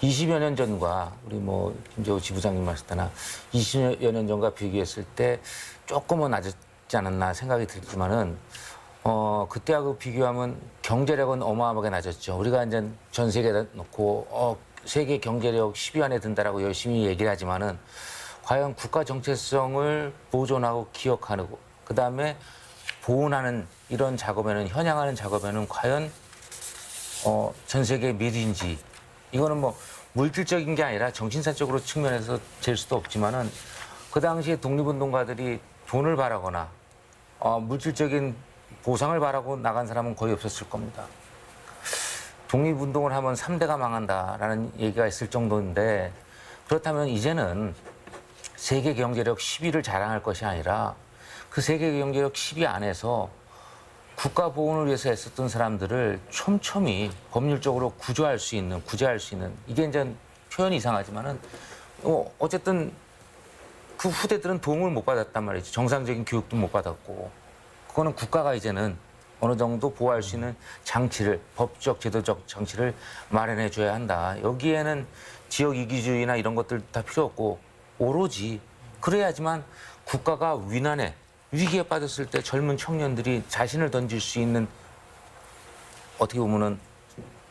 20여 년 전과 우리 뭐 김재호 지부장님 하실 때나 20여 년 전과 비교했을 때 조금은 낮았지 않았나 생각이 들지만은 그때하고 비교하면 경제력은 어마어마하게 낮았죠. 우리가 이제 전 세계에다 놓고 세계 경제력 10위 안에 든다라고 열심히 얘기를 하지만은 과연 국가 정체성을 보존하고 기억하고 그다음에 보존하는 이런 작업에는 현양하는 작업에는 과연 전 세계 미리인지 이거는 뭐 물질적인 게 아니라 정신사적으로 측면에서 잴 수도 없지만은 그 당시에 독립운동가들이 돈을 바라거나 물질적인 보상을 바라고 나간 사람은 거의 없었을 겁니다. 독립운동을 하면 3대가 망한다라는 얘기가 있을 정도인데 그렇다면 이제는 세계 경제력 10위를 자랑할 것이 아니라 그 세계 경제력 10위 안에서 국가 보훈을 위해서 애썼던 사람들을 촘촘히 법률적으로 구제할 수 있는 이게 이제 표현이 이상하지만은 어쨌든 그 후대들은 도움을 못 받았단 말이죠. 정상적인 교육도 못 받았고 그거는 국가가 이제는 어느 정도 보호할 수 있는 장치를 법적 제도적 장치를 마련해 줘야 한다. 여기에는 지역 이기주의나 이런 것들 다 필요 없고 오로지 그래야지만 국가가 위난에 위기에 빠졌을 때 젊은 청년들이 자신을 던질 수 있는 어떻게 보면은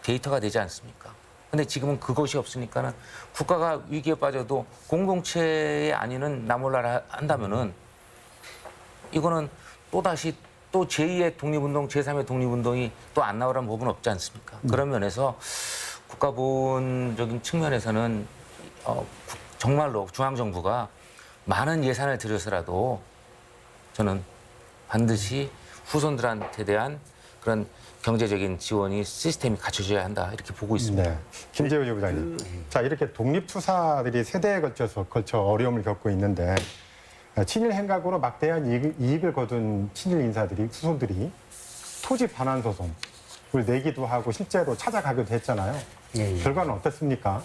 데이터가 되지 않습니까? 근데 지금은 그것이 없으니까는 국가가 위기에 빠져도 공동체의 안위는 나 몰라라 한다면은 이거는 또다시 또 제2의 독립운동, 제3의 독립운동이 또 안 나오라는 법은 없지 않습니까? 그런 면에서 국가보훈적인 측면에서는 정말로 중앙정부가 많은 예산을 들여서라도 저는 반드시 후손들한테 대한 그런 경제적인 지원이 시스템이 갖춰져야 한다 이렇게 보고 있습니다. 네. 김재호 지부장님. 자, 이렇게 독립투사들이 세대에 걸쳐 어려움을 겪고 있는데 친일 행각으로 막대한 이익을 거둔 친일 인사들이 후손들이 토지 반환 소송을 내기도 하고 실제로 찾아가기도 했잖아요. 예, 예. 결과는 어떻습니까?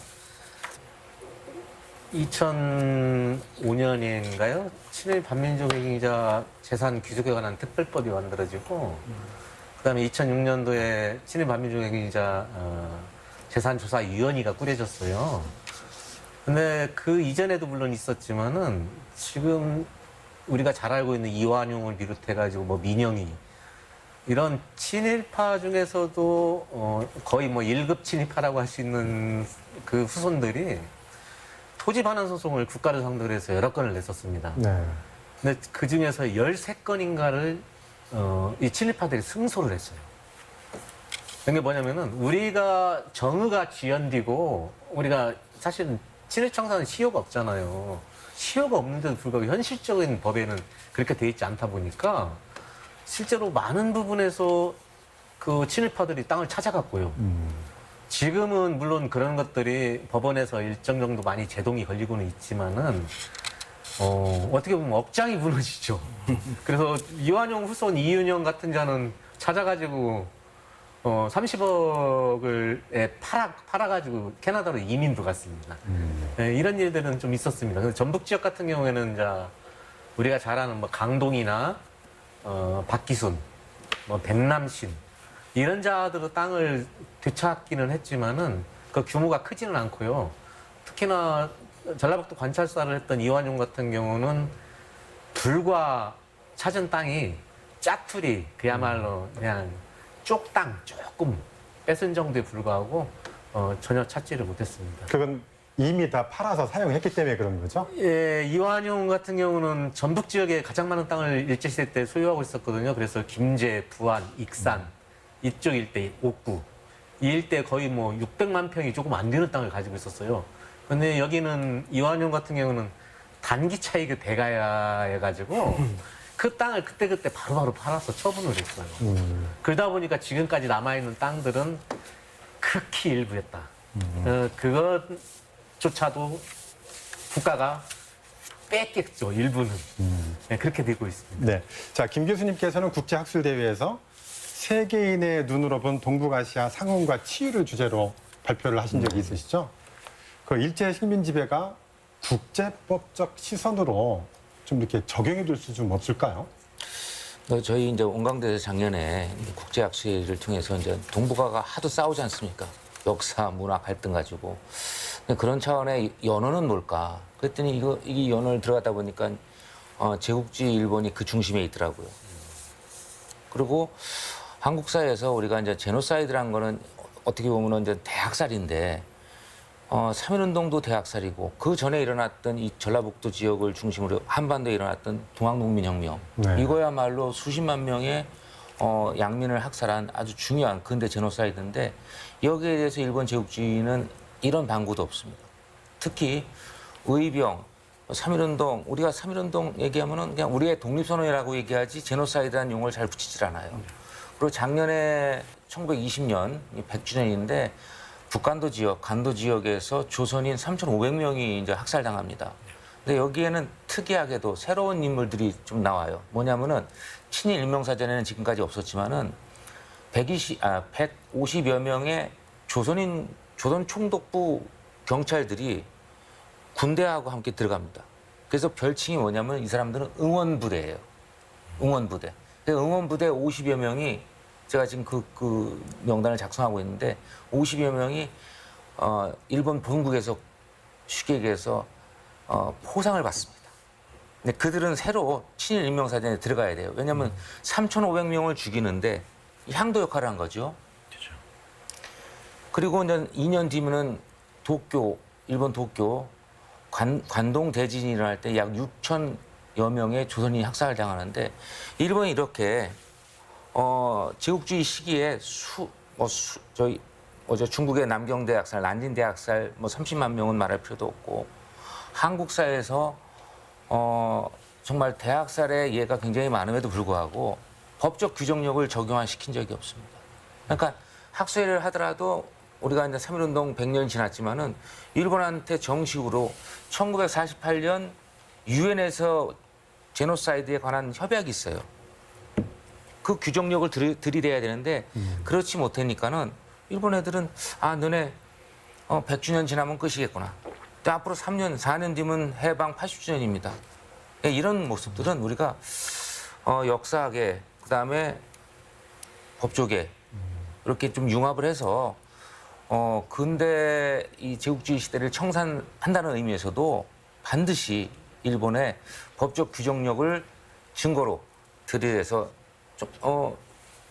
2005년인가요? 친일 반민족 행위자 재산 귀속에 관한 특별법이 만들어지고 그다음에 2006년도에 친일 반민족 행위자 재산조사위원회가 꾸려졌어요. 근데 그 이전에도 물론 있었지만은 지금 우리가 잘 알고 있는 이완용을 비롯해가지고 뭐 민영이 이런 친일파 중에서도 거의 뭐 1급 친일파라고 할 수 있는 그 후손들이 토지 반환 소송을 국가를 상대로 해서 여러 건을 냈었습니다. 네. 근데 그 중에서 13건인가를 이 친일파들이 승소를 했어요. 그게 뭐냐면은 우리가 정의가 지연되고 우리가 사실은 친일청산은 시효가 없잖아요. 시효가 없는데도 불구하고 현실적인 법에는 그렇게 돼 있지 않다 보니까 실제로 많은 부분에서 그 친일파들이 땅을 찾아갔고요. 지금은 물론 그런 것들이 법원에서 일정 정도 많이 제동이 걸리고는 있지만은 어떻게 보면 억장이 무너지죠. 그래서 이완용 후손 이윤영 같은 자는 찾아가지고 30억을 팔아가지고 캐나다로 이민도 갔습니다. 네, 이런 일들은 좀 있었습니다. 그래서 전북 지역 같은 경우에는 우리가 잘 아는 뭐 강동이나 박기순, 뭐 뱀남신 이런 자들의 땅을 되찾기는 했지만은 그 규모가 크지는 않고요. 특히나 전라북도 관찰사를 했던 이완용 같은 경우는 불과 찾은 땅이 짜투리 그야말로 그냥 쪽땅 조금 뺏은 정도에 불과하고 전혀 찾지를 못했습니다. 그건 이미 다 팔아서 사용했기 때문에 그런 거죠? 예, 이완용 같은 경우는 전북 지역에 가장 많은 땅을 일제시대 때 소유하고 있었거든요. 그래서 김제, 부안, 익산 이쪽 일대, 옥구 이 일대 거의 뭐 600만 평이 조금 안 되는 땅을 가지고 있었어요. 근데 여기는 이완용 같은 경우는 단기 차익을 대가야 해가지고 그 땅을 그때그때 바로바로 팔아서 처분을 했어요. 그러다 보니까 지금까지 남아있는 땅들은 극히 일부였다. 그것조차도 국가가 뺐겠죠, 일부는. 네, 그렇게 되고 있습니다. 네. 자, 김 교수님께서는 국제학술대회에서 세계인의 눈으로 본 동북아시아 상응과 치유를 주제로 발표를 하신 적이 있으시죠? 그 일제 식민 지배가 국제법적 시선으로 좀 이렇게 적용이 될 수 좀 없을까요? 저희 이제 원광대에서 작년에 국제학술을 통해서 이제 동북아가 하도 싸우지 않습니까? 역사, 문화 갈등 가지고. 근데 그런 차원의 연원은 뭘까? 그랬더니 이 연원을 들어가다 보니까 제국주의 일본이 그 중심에 있더라고요. 그리고 한국 사회에서 우리가 이제 제노사이드란 거는 어떻게 보면 이제 대학살인데 3.1운동도 대학살이고 그 전에 일어났던 이 전라북도 지역을 중심으로 한반도에 일어났던 동학농민혁명 네. 이거야말로 수십만 명의 양민을 학살한 아주 중요한 근대 제노사이드인데 여기에 대해서 일본 제국주의는 이런 방구도 없습니다. 특히 의병, 3.1운동, 우리가 3.1운동 얘기하면은 그냥 우리의 독립선언이라고 얘기하지 제노사이드라는 용어를 잘 붙이질 않아요. 그리고 작년에 1920년 100주년인데 북간도 지역, 간도 지역에서 조선인 3,500명이 이제 학살당합니다. 근데 여기에는 특이하게도 새로운 인물들이 좀 나와요. 뭐냐면은 친일 일명사전에는 지금까지 없었지만은 150여 명의 조선 총독부 경찰들이 군대하고 함께 들어갑니다. 그래서 별칭이 뭐냐면 이 사람들은 응원부대예요. 응원부대. 응원부대 50여 명이 제가 지금 그 명단을 작성하고 있는데 50여 명이 일본 본국에서 쉽게 얘기해서 포상을 받습니다. 근데 그들은 새로 친일 인명사전에 들어가야 돼요. 왜냐하면 3,500명을 죽이는데 향도 역할을 한 거죠. 그렇죠. 그리고 이제 2년 뒤면은 일본 도쿄 관동 대진이 일어날 때 약 6,000여 명의 조선인이 학살을 당하는데 일본이 이렇게 제국주의 시기에 중국의 남경 대학살, 난징 대학살 30만 명은 말할 필요도 없고 한국 사회에서 정말 대학살의 예가 굉장히 많음에도 불구하고 법적 규정력을 적용시킨 적이 없습니다. 그러니까 학살을 하더라도 우리가 이제 3.1운동 100년이 지났지만은 일본한테 정식으로 1948년 유엔에서 제노사이드에 관한 협약이 있어요. 그 규정력을 들이대야 되는데 그렇지 못하니까는 일본 애들은 너네 100주년 지나면 끝이겠구나. 또 앞으로 3년, 4년 뒤면 해방 80주년입니다. 이런 모습들은 우리가 역사계 그다음에 법조계 이렇게 좀 융합을 해서 근대 이 제국주의 시대를 청산한다는 의미에서도 반드시 일본의 법적 규정력을 증거로 들이대서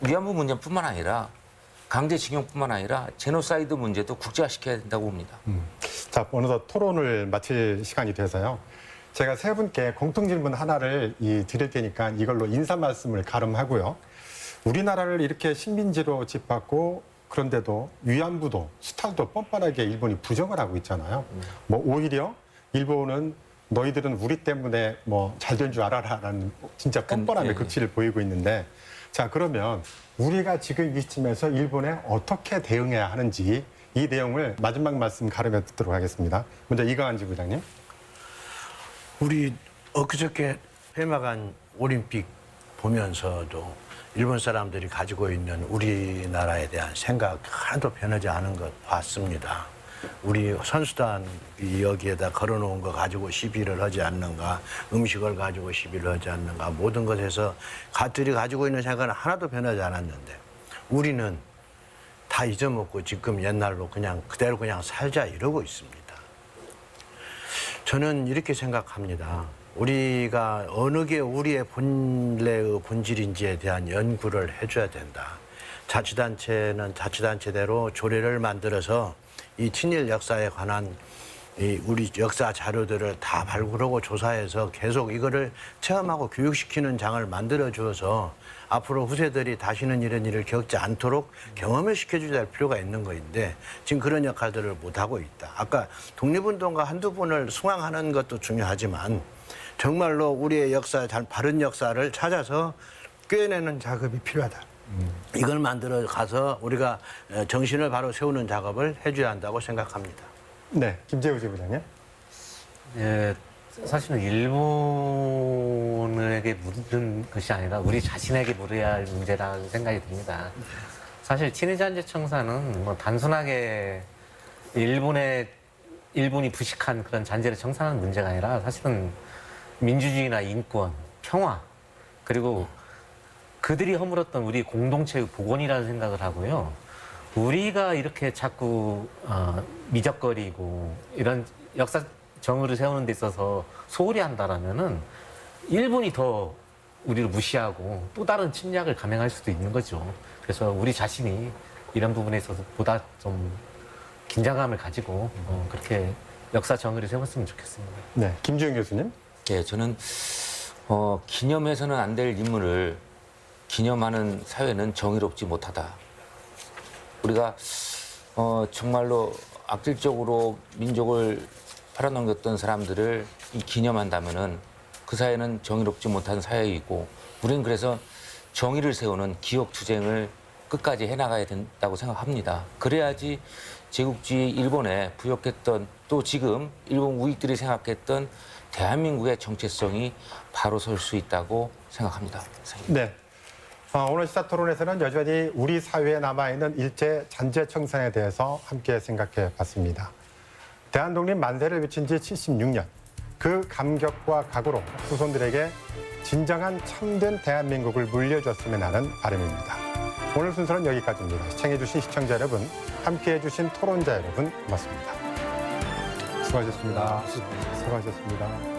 위안부 문제뿐만 아니라 강제징용뿐만 아니라 제노사이드 문제도 국제화시켜야 된다고 봅니다. 자, 어느덧 토론을 마칠 시간이 돼서요. 제가 세 분께 공통 질문 하나를 드릴 테니까 이걸로 인사 말씀을 가름하고요. 우리나라를 이렇게 식민지로 짓밟고 그런데도 위안부도 수탈도 뻔뻔하게 일본이 부정을 하고 있잖아요. 오히려 일본은 너희들은 우리 때문에 잘 된 줄 알아라라는 진짜 뻔뻔함의 극치를 보이고 있는데 자, 그러면 우리가 지금 이 시점에서 일본에 어떻게 대응해야 하는지 이 내용을 마지막 말씀 가름해 듣도록 하겠습니다. 먼저 이강한 지부장님. 우리 엊그저께 폐막한 올림픽 보면서도 일본 사람들이 가지고 있는 우리나라에 대한 생각 하나도 변하지 않은 것 봤습니다. 우리 선수단이 여기에다 걸어놓은 거 가지고 시비를 하지 않는가, 음식을 가지고 시비를 하지 않는가, 모든 것에서 가들이 가지고 있는 생각은 하나도 변하지 않았는데 우리는 다 잊어먹고 지금 옛날로 그대로 살자 이러고 있습니다. 저는 이렇게 생각합니다. 우리가 어느 게 우리의 본래의 본질인지에 대한 연구를 해줘야 된다. 자치단체는 자치단체대로 조례를 만들어서 이 친일 역사에 관한 우리 역사 자료들을 다 발굴하고 조사해서 계속 이거를 체험하고 교육시키는 장을 만들어 주어서 앞으로 후세들이 다시는 이런 일을 겪지 않도록 경험을 시켜줘야 할 필요가 있는 거인데 지금 그런 역할들을 못하고 있다. 아까 독립운동가 한두 분을 숭앙하는 것도 중요하지만 정말로 우리의 역사, 바른 역사를 찾아서 꿰내는 작업이 필요하다. 이걸 만들어 가서 우리가 정신을 바로 세우는 작업을 해줘야 한다고 생각합니다. 네, 김재우 지부장님. 예, 사실은 일본에게 묻는 것이 아니라 우리 자신에게 물어야 할 문제라는 생각이 듭니다. 사실 친일잔재 청산은 단순하게 일본이 부식한 그런 잔재를 청산하는 문제가 아니라 사실은 민주주의나 인권, 평화, 그리고 그들이 허물었던 우리 공동체의 복원이라는 생각을 하고요. 우리가 이렇게 자꾸 미적거리고 이런 역사 정의를 세우는 데 있어서 소홀히 한다라면은 일본이 더 우리를 무시하고 또 다른 침략을 감행할 수도 있는 거죠. 그래서 우리 자신이 이런 부분에 있어서 보다 좀 긴장감을 가지고 그렇게 역사 정의를 세웠으면 좋겠습니다. 네, 김주영 교수님. 예, 저는 기념해서는 안 될 인물을 기념하는 사회는 정의롭지 못하다. 우리가 정말로 악질적으로 민족을 팔아넘겼던 사람들을 기념한다면은 그 사회는 정의롭지 못한 사회이고, 우리는 그래서 정의를 세우는 기억 투쟁을 끝까지 해나가야 된다고 생각합니다. 그래야지 제국주의 일본에 부역했던, 또 지금 일본 우익들이 생각했던 대한민국의 정체성이 바로 설 수 있다고 생각합니다. 네. 오늘 시사토론에서는 여전히 우리 사회에 남아있는 일제 잔재 청산에 대해서 함께 생각해 봤습니다. 대한독립 만세를 비친 지 76년, 그 감격과 각오로 후손들에게 진정한 참된 대한민국을 물려줬으면 하는 바람입니다. 오늘 순서는 여기까지입니다. 시청해주신 시청자 여러분, 함께해주신 토론자 여러분, 고맙습니다. 수고하셨습니다. 수고하셨습니다.